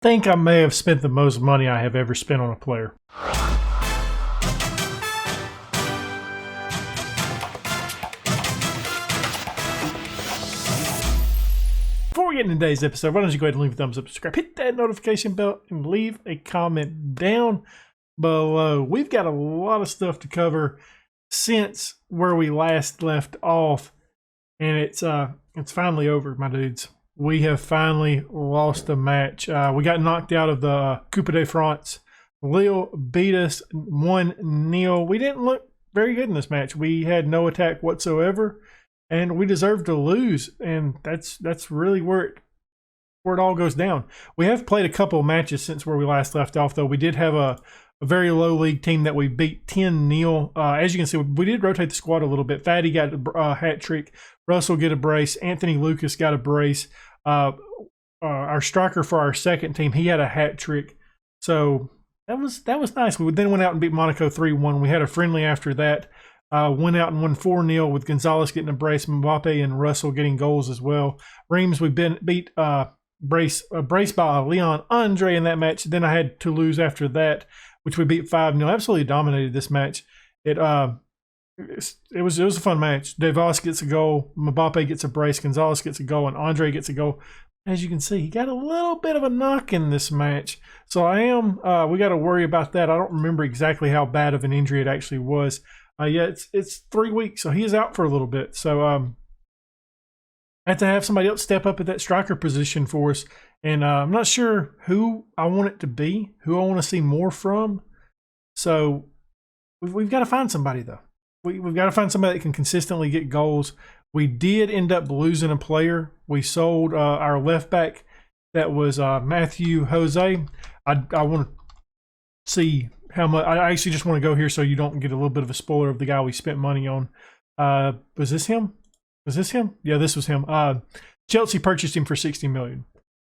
think I may have spent the most money I have ever spent on a player. Before we get into today's episode, why don't you go ahead and leave a thumbs up, subscribe, hit that notification bell, and leave a comment down below. We've got a lot of stuff to cover since where we last left off, and it's finally over, my dudes. We have finally lost a match. We got knocked out of the Coupe de France. Lille beat us 1-0. We didn't look very good in this match. We had no attack whatsoever, and we deserved to lose. And that's really where it all goes down. We have played a couple of matches since where we last left off, though. We did have a very low league team that we beat 10-0. As you can see, we did rotate the squad a little bit. Fatty got a hat trick. Russell get a brace. Anthony Lucas got a brace. Our striker for our second team, he had a hat trick. So that was nice. We then went out and beat Monaco 3-1. We had a friendly after that. Went out and won 4-0 with Gonzalez getting a brace, Mbappe and Russell getting goals as well. Reims, we beat brace by Leon Andre in that match. Then I had Toulouse after that, which we beat 5-0. Absolutely dominated this match. It was a fun match. Devos gets a goal, Mbappe gets a brace, Gonzalez gets a goal, and Andre gets a goal. As you can see, he got a little bit of a knock in this match. So we got to worry about that. I don't remember exactly how bad of an injury it actually was. Yeah, it's 3 weeks, so he is out for a little bit. So I have to have somebody else step up at that striker position for us. And I'm not sure who I want it to be, who I want to see more from. So we've got to find somebody, though. We've got to find somebody that can consistently get goals. We did end up losing a player. We sold our left back. That was Matthew Jose. I want to see how much. I actually just want to go here so you don't get a little bit of a spoiler of the guy we spent money on. Was this him? Was this him? Yeah, this was him. Chelsea purchased him for $60 million.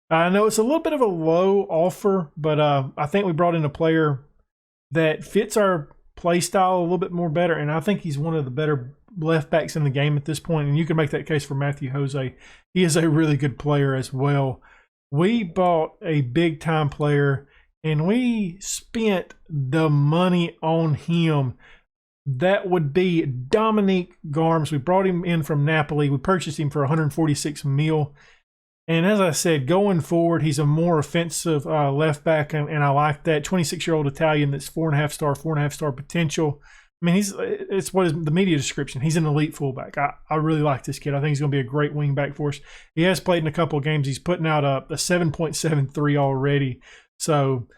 I know it's a little bit of a low offer, but I think we brought in a player that fits our play style a little bit more better, and I think he's one of the better left backs in the game at this point, and you can make that case for Matthew Jose. He is a really good player as well. We bought a big-time player, and we spent the money on him. That would be Dominique Garms. We brought him in from Napoli. We purchased him for 146 mil. And as I said, going forward, he's a more offensive left back, and I like that. 26-year-old Italian that's 4.5 star potential. I mean, it's what is the media description. He's an elite fullback. I really like this kid. I think he's going to be a great wing back for us. He has played in a couple of games. He's putting out a 7.73 already. So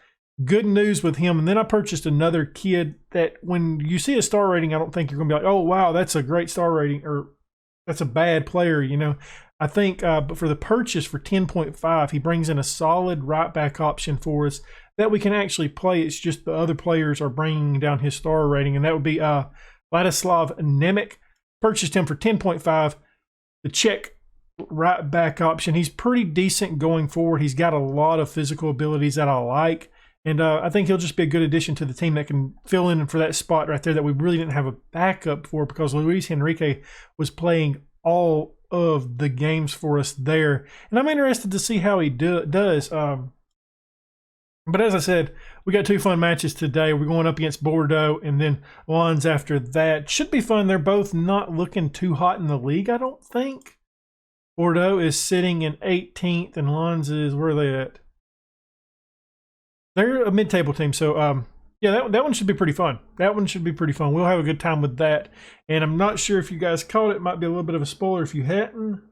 good news with him. And then I purchased another kid that when you see a star rating, I don't think you're going to be like, oh, wow, that's a great star rating, or that's a bad player, you know. I think, but for the purchase for 10.5, he brings in a solid right back option for us that we can actually play. It's just the other players are bringing down his star rating, and that would be Ladislav Nemec. Purchased him for 10.5. The Czech right back option. He's pretty decent going forward. He's got a lot of physical abilities that I like, and I think he'll just be a good addition to the team that can fill in for that spot right there that we really didn't have a backup for because Luis Enrique was playing all of the games for us there, and I'm interested to see how he does. But as I said, we got 2 fun matches today. We're going up against Bordeaux and then Lens after that. Should be fun. They're both not looking too hot in the league, I don't think. Bordeaux is sitting in 18th, and Lens is, where are they at? They're a mid-table team, so yeah, that one should be pretty fun. That one should be pretty fun. We'll have a good time with that. And I'm not sure if you guys caught it. It might be a little bit of a spoiler if you hadn't.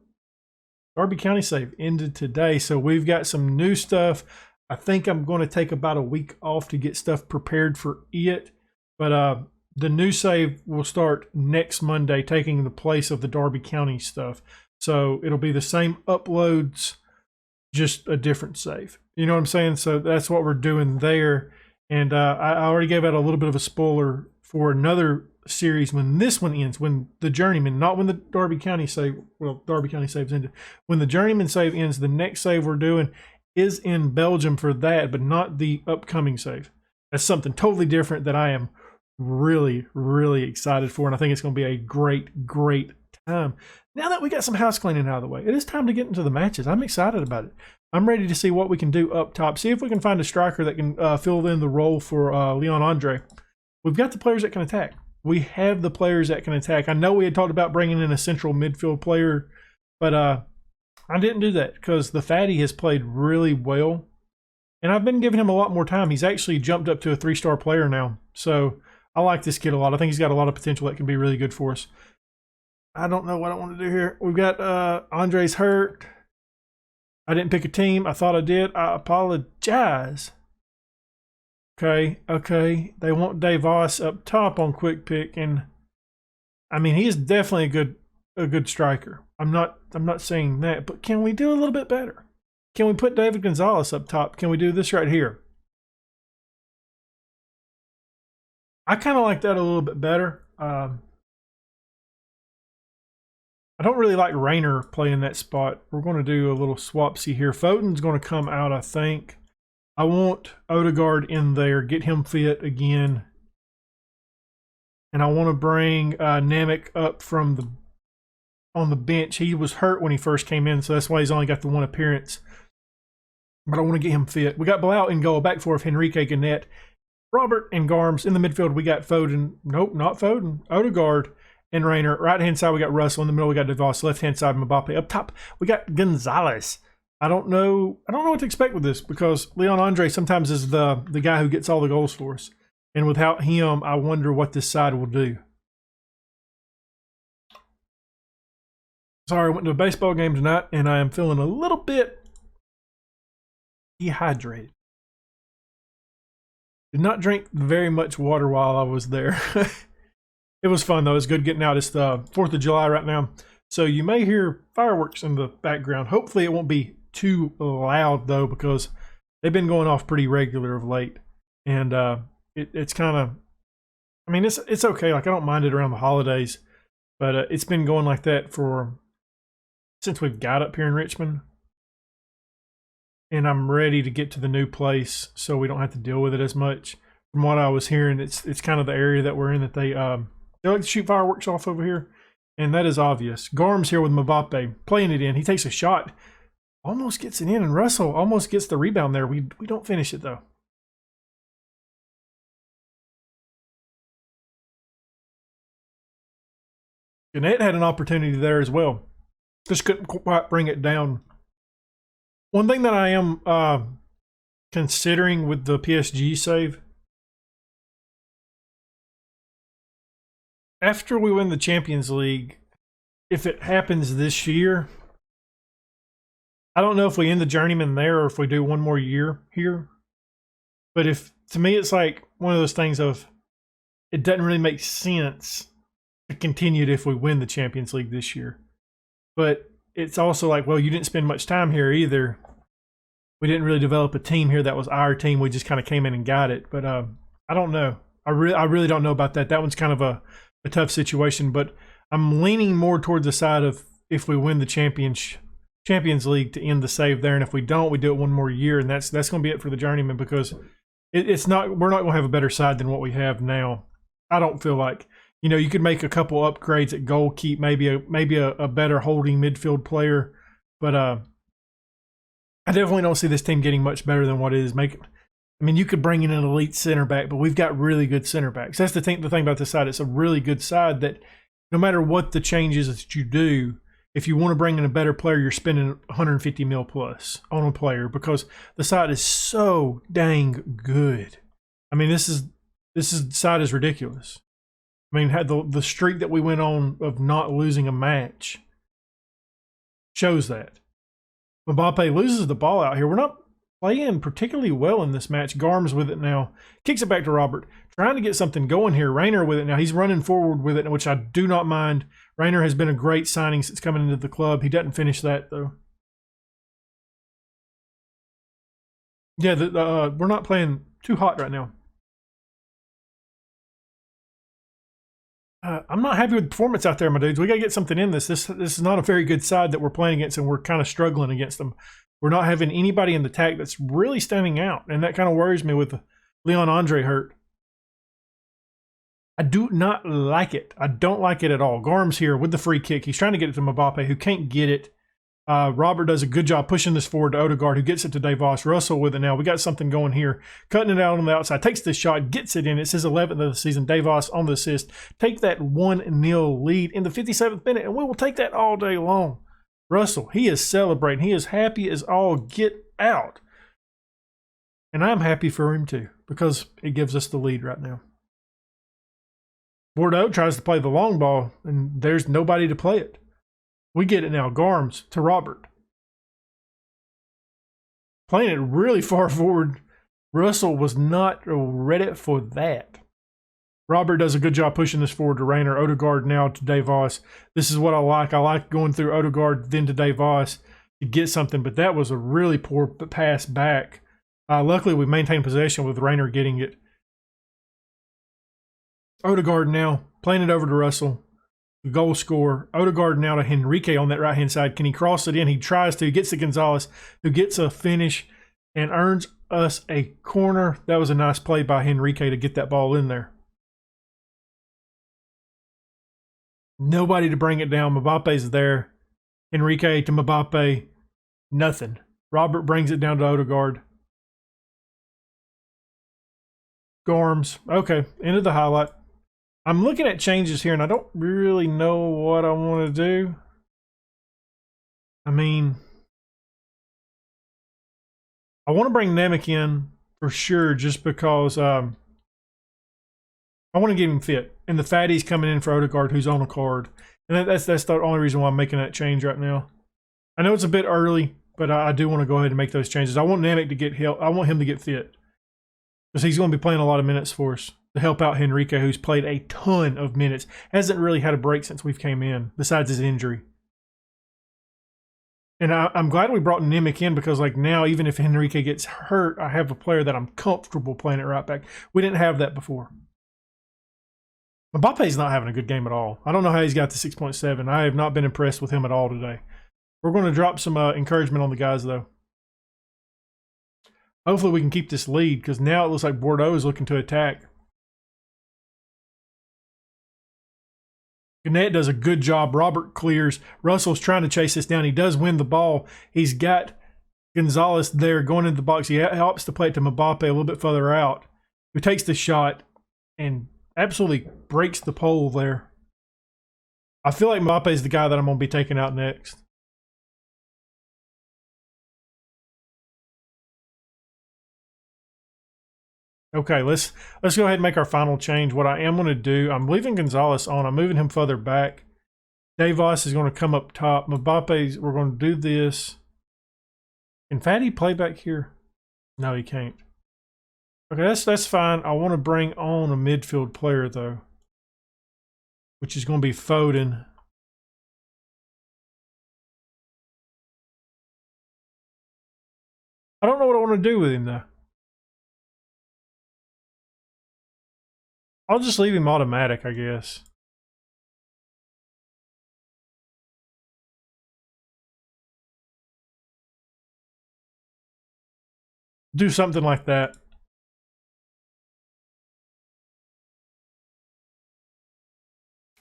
Derby County save ended today. So we've got some new stuff. I think I'm going to take about a week off to get stuff prepared for it. But the new save will start next Monday, taking the place of the Derby County stuff. So it'll be the same uploads, just a different save. You know what I'm saying? So that's what we're doing there. And I already gave out a little bit of a spoiler for another series when this one ends, when the Journeyman, not when the Derby County save, well, Derby County saves ended. When the Journeyman save ends, the next save we're doing is in Belgium for that, but not the upcoming save. That's something totally different that I am really, really excited for, and I think it's going to be a great, great Now that we got some house cleaning out of the way, it is time to get into the matches. I'm excited about it. I'm ready to see what we can do up top. See if we can find a striker that can fill in the role for Leon Andre. We've got the players that can attack. We have the players that can attack. I know we had talked about bringing in a central midfield player, but I didn't do that because the fatty has played really well. And I've been giving him a lot more time. He's actually jumped up to a 3-star player now. So I like this kid a lot. I think he's got a lot of potential that can be really good for us. I don't know what I want to do here. We've got Andre's hurt. I didn't pick a team. I thought I did. I apologize. Okay. They want Davos up top on quick pick, and I mean he is definitely a good striker. I'm not saying that, but can we do a little bit better? Can we put David Gonzalez up top? Can we do this right here? I kind of like that a little bit better. I don't really like Rayner playing that spot. We're going to do a little swapsy here. Foden's going to come out, I think. I want Odegaard in there, get him fit again. And I want to bring Namek up from on the bench. He was hurt when he first came in, so that's why he's only got the one appearance. But I want to get him fit. We got Blau in goal, back four of Henrique Gannett, Robert and Garms. In the midfield, we got Foden. Nope, not Foden. Odegaard and Rayner. Right-hand side, we got Russell. In the middle, we got DeVos. Left-hand side, Mbappe. Up top, we got Gonzalez. I don't know what to expect with this because Leon Andre sometimes is the guy who gets all the goals for us. And without him, I wonder what this side will do. Sorry, I went to a baseball game tonight, and I am feeling a little bit dehydrated. Did not drink very much water while I was there. It was fun, though. It's good getting out. It's the 4th of July right now. So you may hear fireworks in the background. Hopefully it won't be too loud, though, because they've been going off pretty regular of late. And it's kind of, I mean, it's okay. Like, I don't mind it around the holidays. But it's been going like that since we've got up here in Richmond. And I'm ready to get to the new place so we don't have to deal with it as much. From what I was hearing, it's kind of the area that we're in that they like to shoot fireworks off over here. And that is obvious. Garm's here with Mbappe, playing it in. He takes a shot, almost gets it in, and Russell almost gets the rebound there. We don't finish it, though. Gannett had an opportunity there as well. Just couldn't quite bring it down. One thing that I am considering with the PSG save, after we win the Champions League, if it happens this year, I don't know if we end the Journeyman there or if we do one more year here. But to me, it's like one of those things of it doesn't really make sense to continue it if we win the Champions League this year. But it's also like, well, you didn't spend much time here either. We didn't really develop a team here that was our team. We just kind of came in and got it. But I don't know. I really don't know about that. That one's kind of a tough situation. But I'm leaning more towards the side of if we win the Champions League to end the save there. And if we don't, we do it one more year. And that's going to be it for the Journeyman because we're not going to have a better side than what we have now. I don't feel like. You know, you could make a couple upgrades at goal keep, maybe a better holding midfield player, but I definitely don't see this team getting much better than what it is. I mean, you could bring in an elite center back, but we've got really good center backs. That's the thing about this side. It's a really good side that no matter what the changes that you do, if you want to bring in a better player, you're spending 150 mil plus on a player because the side is so dang good. I mean, this side is ridiculous. I mean, had the streak that we went on of not losing a match shows that. Mbappe loses the ball out here. We're not playing particularly well in this match. Garm's with it now. Kicks it back to Robert. Trying to get something going here. Rayner with it now. He's running forward with it, which I do not mind. Rayner has been a great signing since coming into the club. He doesn't finish that, though. Yeah, we're not playing too hot right now. I'm not happy with the performance out there, my dudes. We got to get something in this. This is not a very good side that we're playing against, and we're kind of struggling against them. We're not having anybody in the attack that's really standing out, and that kind of worries me with Leon Andre hurt. I do not like it. I don't like it at all. Garm's here with the free kick. He's trying to get it to Mbappe, who can't get it. Robert does a good job pushing this forward to Odegaard, who gets it to Devos. Russell with it now. We got something going here. Cutting it out on the outside. Takes this shot, gets it in. It's his 11th of the season. Devos on the assist. Take that 1-0 lead in the 57th minute, and we will take that all day long. Russell, he is celebrating. He is happy as all get out. And I'm happy for him too, because it gives us the lead right now. Bordeaux tries to play the long ball, and there's nobody to play it. We get it now. Garms to Robert. Playing it really far forward. Russell was not ready for that. Robert does a good job pushing this forward to Rayner. Odegaard now to Devos. This is what I like. I like going through Odegaard, then to Devos to get something, but that was a really poor pass back. Luckily, we maintained possession with Rayner getting it. Odegaard now playing it over to Russell. The goal scorer. Odegaard now to Henrique on that right-hand side. Can he cross it in? He tries to. He gets to Gonzalez, who gets a finish and earns us a corner. That was a nice play by Henrique to get that ball in there. Nobody to bring it down. Mbappe's there. Henrique to Mbappe. Nothing. Robert brings it down to Odegaard. Garms. Okay, end of the highlight. I'm looking at changes here, and I don't really know what I want to do. I mean, I want to bring Nemec in for sure, just because I want to get him fit. And the fatty's coming in for Odegaard, who's on a card. And that's the only reason why I'm making that change right now. I know it's a bit early, but I do want to go ahead and make those changes. I want Nemec to get help. I want him to get fit, because he's going to be playing a lot of minutes for us to help out Henrique, who's played a ton of minutes. Hasn't really had a break since we've came in, besides his injury. And I'm glad we brought Nemec in, because like now, even if Henrique gets hurt, I have a player that I'm comfortable playing at right back. We didn't have that before. Mbappe's not having a good game at all. I don't know how he's got the 6.7. I have not been impressed with him at all today. We're going to drop some encouragement on the guys, though. Hopefully we can keep this lead, because now it looks like Bordeaux is looking to attack. Gannett does a good job. Robert clears. Russell's trying to chase this down. He does win the ball. He's got Gonzalez there going into the box. He helps to play it to Mbappe a little bit further out, who takes the shot and absolutely breaks the pole there. I feel like Mbappe is the guy that I'm going to be taking out next. Okay, let's go ahead and make our final change. What I am going to do, I'm leaving Gonzalez on. I'm moving him further back. Devos is going to come up top. Mbappe's, we're going to do this. Can Fatty play back here? No, he can't. Okay, that's fine. I want to bring on a midfield player, though, which is going to be Foden. I don't know what I want to do with him, though. I'll just leave him automatic, I guess. Do something like that.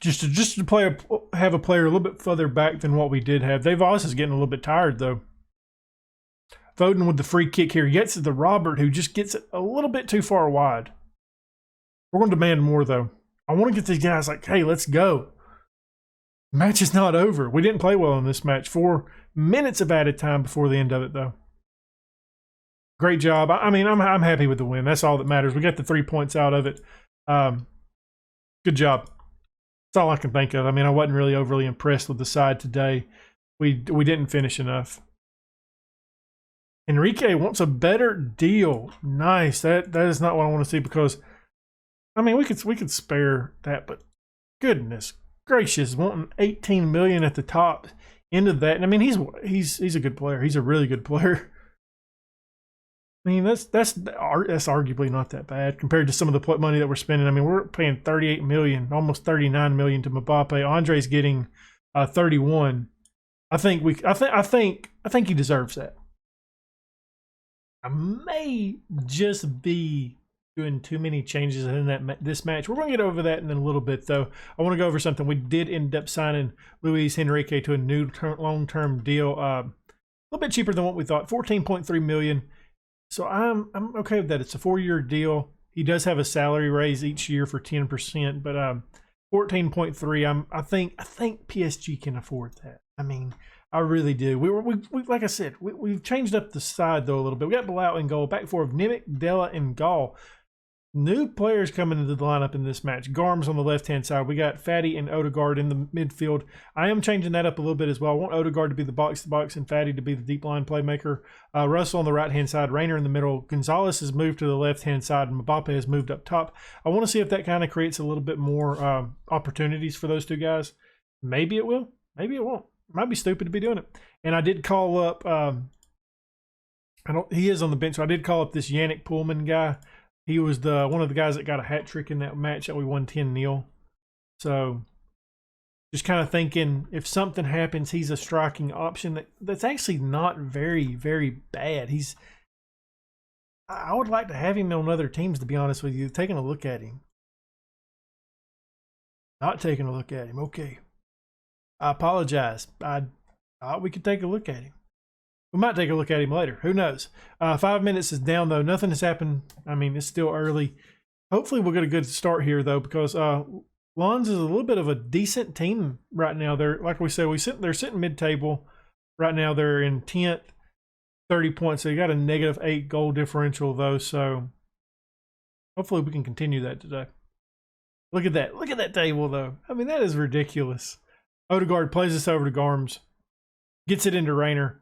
Just to play have a player a little bit further back than what we did have. Devos is getting a little bit tired, though. Foden with the free kick here gets it to Robert, who just gets it a little bit too far wide. We're going to demand more, though. I want to get these guys like, hey, let's go. Match is not over. We didn't play well in this match. 4 minutes of added time before the end of it, though. Great job. I mean, I'm happy with the win. That's all that matters. We got the 3 points out of it. Good job. That's all I can think of. I mean, I wasn't really overly impressed with the side today. We didn't finish enough. Henrique wants a better deal. Nice. That is not what I want to see, because I mean, we could spare that, but goodness gracious, wanting 18 million at the top end of that. And I mean, he's a good player. He's a really good player. I mean, that's arguably not that bad compared to some of the money that we're spending. I mean, we're paying 38 million, almost 39 million to Mbappe. Andre's getting 31. I think he deserves that. I may just be doing too many changes in this match. We're going to get over that in a little bit, though. I want to go over something. We did end up signing Luis Henrique to a new long-term deal, a little bit cheaper than what we thought, $14.3 million. So I'm okay with that. It's a 4-year deal. He does have a salary raise each year for 10%, but 14.3. I think PSG can afford that. I mean, I really do. We like I said, we've changed up the side though a little bit. We got Blau in goal, back four of Nimic, Della, and Gall. New players coming into the lineup in this match. Garms on the left-hand side. We got Fatty and Odegaard in the midfield. I am changing that up a little bit as well. I want Odegaard to be the box-to-box and Fatty to be the deep line playmaker. Russell on the right-hand side. Rayner in the middle. Gonzalez has moved to the left-hand side, and Mbappe has moved up top. I want to see if that kind of creates a little bit more opportunities for those two guys. Maybe it will. Maybe it won't. It might be stupid to be doing it. And I did call up. He is on the bench, so I did call up this Yannick Pullman guy. He was one of the guys that got a hat trick in that match that we won 10-0. So just kind of thinking if something happens, he's a striking option that's actually not very, very bad. I would like to have him on other teams, to be honest with you. Taking a look at him. Not taking a look at him. Okay. I apologize. I thought we could take a look at him. We might take a look at him later. Who knows? 5 minutes is down, though. Nothing has happened. I mean, it's still early. Hopefully, we'll get a good start here, though, because Lons is a little bit of a decent team right now. They're, like we said, they're sitting mid-table. Right now, they're in 10th, 30 points. So you got a -8 goal differential, though. So hopefully, we can continue that today. Look at that. Look at that table, though. I mean, that is ridiculous. Odegaard plays this over to Garms. Gets it into Rayner.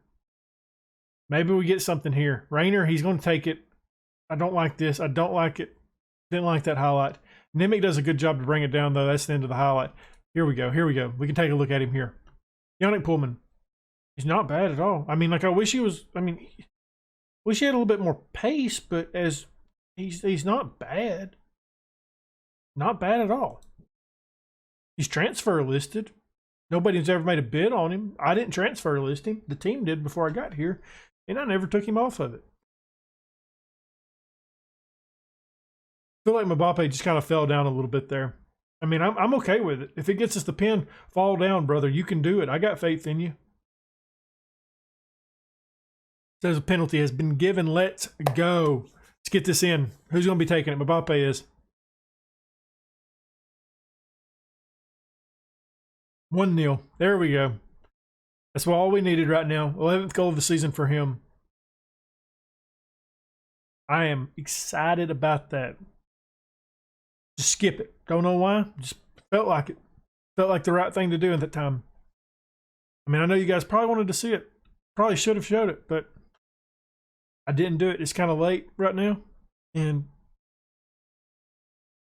Maybe we get something here. Rayner, he's going to take it. I don't like this. I don't like it. Didn't like that highlight. Nimic does a good job to bring it down, though. That's the end of the highlight. Here we go. Here we go. We can take a look at him here. Yannick Pullman. He's not bad at all. I mean, like, I wish he was, wish he had a little bit more pace, but as he's not bad. Not bad at all. He's transfer listed. Nobody's ever made a bid on him. I didn't transfer list him. The team did before I got here, and I never took him off of it. I feel like Mbappe just kind of fell down a little bit there. I mean, I'm okay with it. If it gets us the pin, fall down, brother. You can do it. I got faith in you. Says a penalty has been given. Let's go. Let's get this in. Who's going to be taking it? Mbappe is. 1-0. There we go. That's all we needed right now. 11th goal of the season for him. I am excited about that. Just skip it. Don't know why. Just felt like it. Felt like the right thing to do at that time. I mean, I know you guys probably wanted to see it. Probably should have showed it, but I didn't do it. It's kind of late right now. And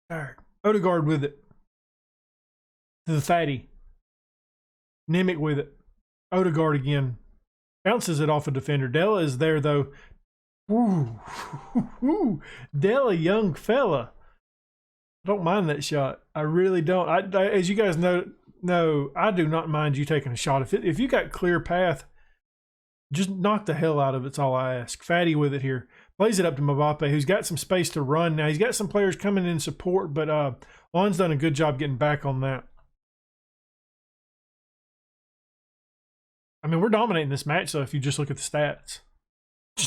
all right. Odegaard with it. To the fatty. Nimic with it. Odegaard again. Bounces it off a defender. Della is there, though. Ooh. Della, young fella. I don't mind that shot. I really don't. As you guys know, I do not mind you taking a shot. If you got clear path, just knock the hell out of it. It's all I ask. Fatty with it here. Plays it up to Mbappe, who's got some space to run now. He's got some players coming in support, but Lon's done a good job getting back on that. I mean, we're dominating this match, though, if you just look at the stats.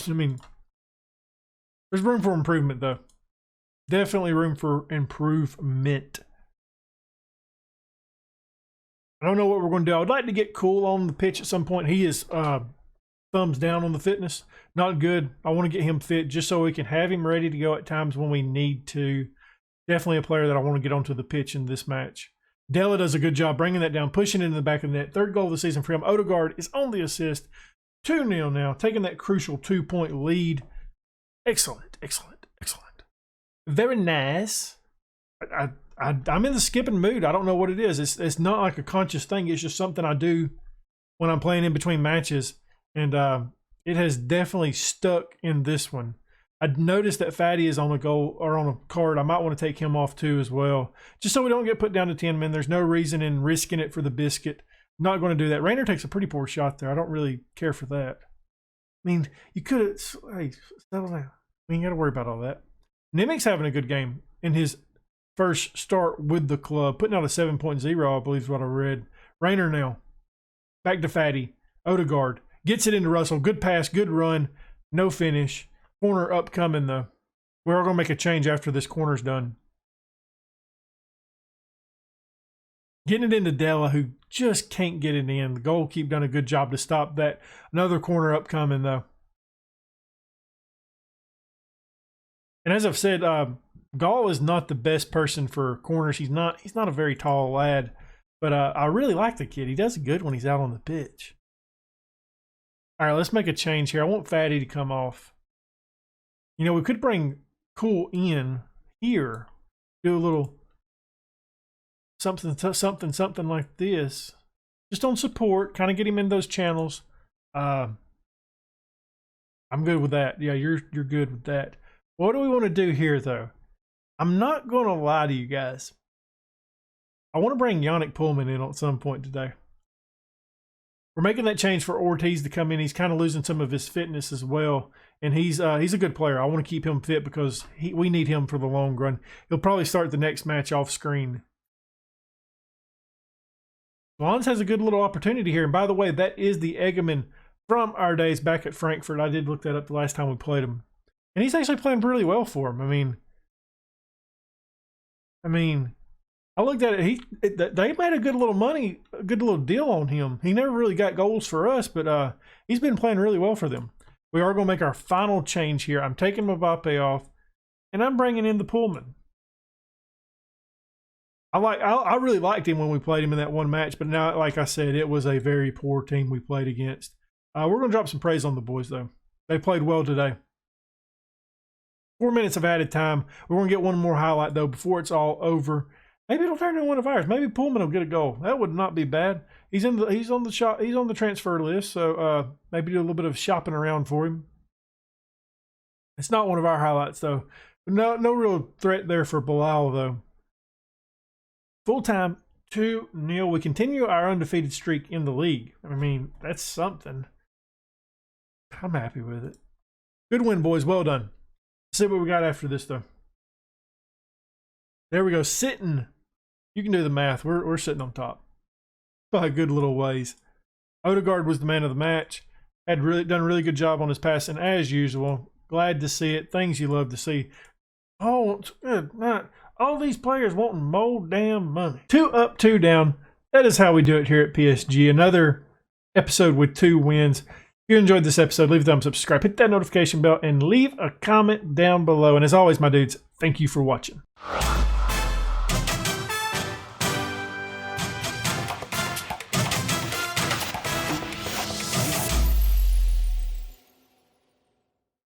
I mean, there's room for improvement, though. Definitely room for improvement. I don't know what we're going to do. I would like to get Cool on the pitch at some point. He is thumbs down on the fitness. Not good. I want to get him fit just so we can have him ready to go at times when we need to. Definitely a player that I want to get onto the pitch in this match. Della does a good job bringing that down, pushing it in the back of the net. 3rd goal of the season for him. Odegaard is on the assist. 2-0 now, taking that crucial 2-point lead. Excellent, excellent, excellent. Very nice. I'm in the skipping mood. I don't know what it is. It's not like a conscious thing. It's just something I do when I'm playing in between matches. And it has definitely stuck in this one. I noticed that Fatty is on a goal or on a card. I might want to take him off too as well. Just so we don't get put down to 10 men. There's no reason in risking it for the biscuit. Not going to do that. Rayner takes a pretty poor shot there. I don't really care for that. I mean, you could have, hey, settle down. We ain't got to worry about all that. Nemec's having a good game in his first start with the club, putting out a 7.0, I believe is what I read. Rayner now. Back to Fatty. Odegaard. Gets it into Russell. Good pass, good run. No finish. Corner upcoming, though. We're all going to make a change after this corner's done. Getting it into Della, who just can't get it in. The goalkeeper done a good job to stop that. Another corner upcoming, though. And as I've said, Gall is not the best person for corners. He's not a very tall lad. But I really like the kid. He does good when he's out on the pitch. All right, let's make a change here. I want Fatty to come off. You know, we could bring Cool in here. Do a little something like this. Just on support. Kind of get him in those channels. I'm good with that. Yeah, you're good with that. What do we want to do here, though? I'm not going to lie to you guys. I want to bring Yannick Pullman in at some point today. We're making that change for Ortiz to come in. He's kind of losing some of his fitness as well. And he's a good player. I want to keep him fit because we need him for the long run. He'll probably start the next match off screen. Lons has a good little opportunity here. And by the way, that is the Eggman from our days back at Frankfurt. I did look that up the last time we played him. And he's actually playing really well for him. I mean, I looked at it. They made a good little money, a good little deal on him. He never really got goals for us, but he's been playing really well for them. We are going to make our final change here. I'm taking Mbappe off, and I'm bringing in the Pullman. I really liked him when we played him in that one match, but now, like I said, it was a very poor team we played against. We're going to drop some praise on the boys, though. They played well today. 4 minutes of added time. We're going to get one more highlight, though, before it's all over. Maybe it'll turn into one of ours. Maybe Pullman will get a goal. That would not be bad. He's on the transfer list, so maybe do a little bit of shopping around for him. It's not one of our highlights, though. No real threat there for Bilal, though. Full time, 2-0. We continue our undefeated streak in the league. I mean, that's something. I'm happy with it. Good win, boys. Well done. Let's see what we got after this, though. There we go. Sitting. You can do the math. We're sitting on top by a good little ways. Odegaard was the man of the match. Done a really good job on his passing as usual. Glad to see it. Things you love to see. Oh, all these players wanting more damn money. 2 up, 2 down. That is how we do it here at PSG. Another episode with 2 wins. If you enjoyed this episode, leave a thumbs up, subscribe, hit that notification bell, and leave a comment down below. And as always, my dudes, thank you for watching.